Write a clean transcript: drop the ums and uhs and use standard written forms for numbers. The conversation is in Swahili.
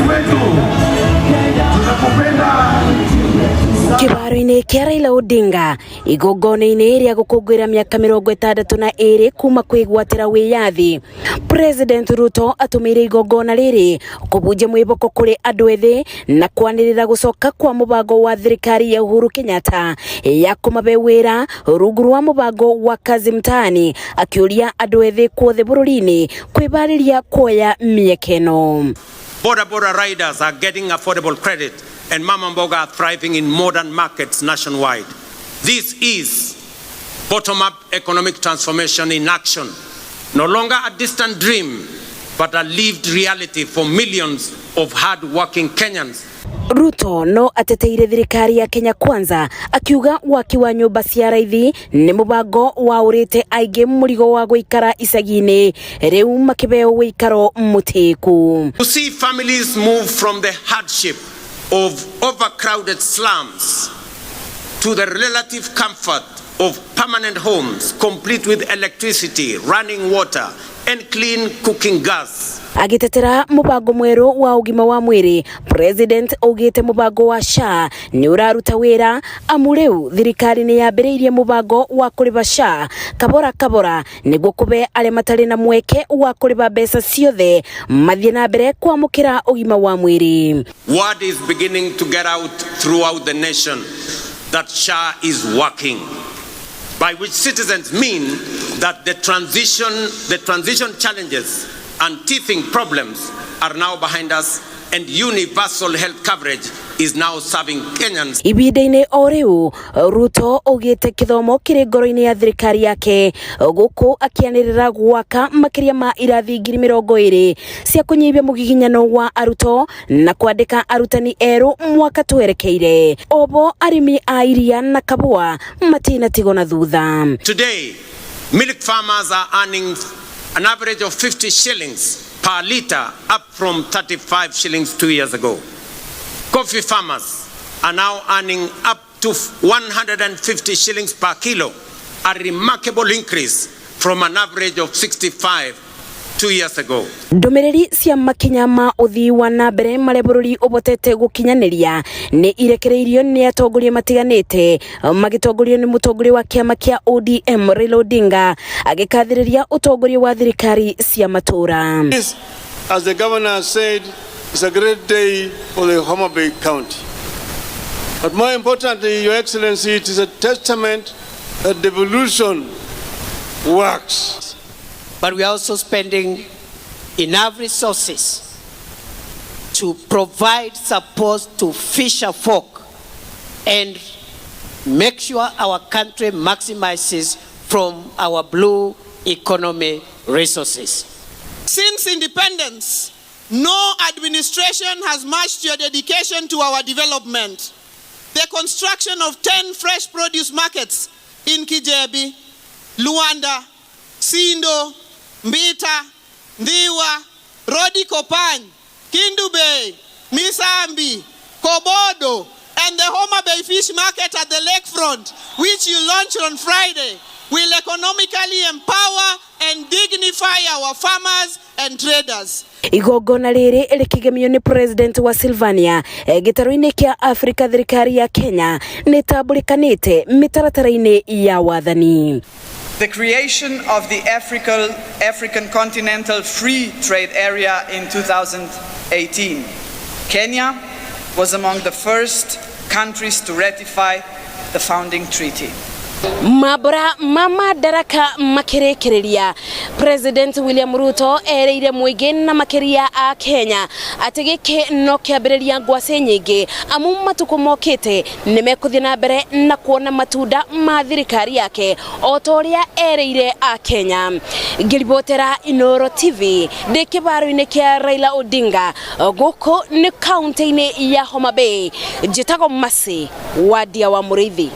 wetu. Tunakupenda. Kibaro-inĩ kĩa Raila Odinga igongona-inĩ rĩa gũkũngũĩra mĩaka 62 kuma kwĩgwatĩra wĩyathi, President Ruto atũmĩire igongona rĩrĩ kũbunjia mwĩboko kũrĩ andũ ethĩ na kwanĩrĩra gũcoka kwa mũbango wa thirikari ya Uhuru Kenyatta ya kũmabe wĩra rungu rwa mũbango wa kazi mtaani, akĩũria andũ ethĩ kuothe bũrũri-inĩ kwĩbarĩria kuoya mĩeke ĩno. Border riders are getting affordable credit and mama mboga are thriving in modern markets nationwide. This is bottom-up economic transformation in action. No longer a distant dream, but a lived reality for millions of hard-working Kenyans. Ruto no ateteire thirikari ya Kenya Kwanza, akiuga waki wa nyũmba cia raithi nĩ mũbango wa ũrĩte aingĩ mũrigo wa gũikara icagi-inĩ rĩu makĩbeo wĩikaro mũtĩku. To see families move from the hardship of overcrowded slums to the relative comfort of permanent homes, complete with electricity, running water, and clean cooking gas. Agitetera mũbango mwerũ wa ũgima wa mwĩrĩ, President augĩte mũbango wa SHA nĩ ũraruta wĩra, amu rĩu thirikari nĩ yambĩrĩirie mũbango wa kũrĩba SHA kabora nĩguo kũbe arĩa matarĩ na mweke wa kũrĩba mbeca ciothe mathiĩ na mbere kwamũkĩra ũgima wa mwĩrĩ. Word is beginning to get out throughout the nation that SHA is working, by which citizens mean that the transition challenges and teething problems are now behind us, and universal health coverage is now serving Kenyans. Ibida-inĩ o rĩu Ruto augĩte kithomo kĩrĩ ngoro-inĩ ya thirikari yake, gũkũ akĩanĩrĩra gwaka makĩria ma irathi 20,000 cia kũnyihia mũgiginyano wa arutwo na kwandĩka arutani erũ mwaka twerekeire. Obo arĩmi a iria na kabua matinatigwo na thutha. Today, milk farmers are earning an average of 50 shillings per litre, up from 35 shillings 2 years ago. Coffee farmers are now earning up to 150 shillings per kilo, a remarkable increase from an average of 65 2 years ago. Ndũmĩrĩri cia makinya ma ũthii wa na mbere marĩa bũrũri ũbotete gũkinyanĩria nĩ irekereirio nĩ atongoria matiganĩte, magĩtongorio nĩ mũtongoria wa kĩama kĩa ODM Raila Odinga agĩkathĩrĩria ũtongoria wa thirikari cia matũra. As the governor said, it's a great day for the Homa Bay County. But more importantly, Your Excellency, it is a testament that devolution works. But we are also spending enough resources to provide support to fisher folk and make sure our country maximizes from our blue economy resources. Since independence, no administration has matched your dedication to our development. The construction of 10 fresh produce markets in Kijebi, Luanda, Sindo, Mbita, Ndiwa, Rodi Kopany, Kindu Bay, Misambi, Kobodo, and the Homa Bay Fish Market at the lakefront, which you launched on Friday, will economically empower and dignify our farmers and traders. Igongona rĩrĩ rĩkĩgemio nĩ President wa Sylvania gĩtarũ-inĩ kĩa Africa, thirikari ya Kenya nĩ tambũrĩkanĩte mĩtaratara-inĩ ya wathani. The creation of the African Continental Free Trade Area in 2018. Kenya was among the first countries to ratify the founding treaty. Mabora mama daraka makirekereria President William Ruto ereire muigi na makiria a Kenya ategeke no kiambĩrĩria ngwacĩ nyingĩ amu matuko mokite nimekuthie na mbere na kuona matunda ma thirikari yake o toria ereire a Kenya. Ngiribotera Inoro TV de kibaro-inĩ kia Raila Odinga gũkũ nĩ kaunti-inĩ ya Homa Bay, njĩtagwo Masi wadia wa Mũrĩithi.